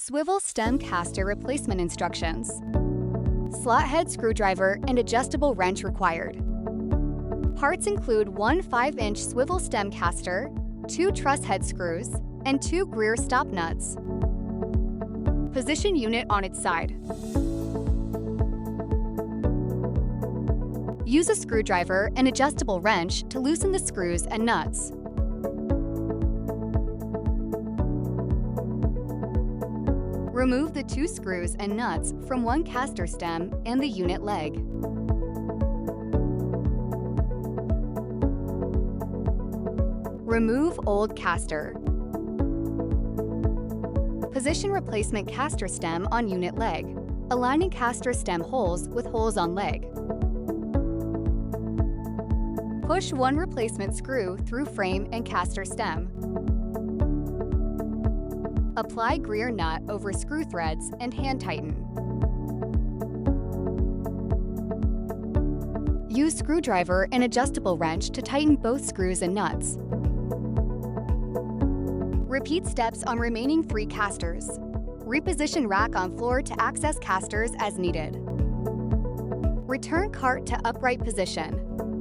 Swivel stem caster replacement instructions. Slot head screwdriver and adjustable wrench required. Parts include one 5-inch swivel stem caster, 2 truss head screws, and 2 Greer stop nuts. Position unit on its side. Use a screwdriver and adjustable wrench to loosen the screws and nuts. Remove the 2 screws and nuts from one caster stem and the unit leg. Remove old caster. Position replacement caster stem on unit leg, aligning caster stem holes with holes on leg. Push one replacement screw through frame and caster stem. Apply Greer nut over screw threads and hand tighten. Use screwdriver and adjustable wrench to tighten both screws and nuts. Repeat steps on remaining 3 casters. Reposition rack on floor to access casters as needed. Return cart to upright position.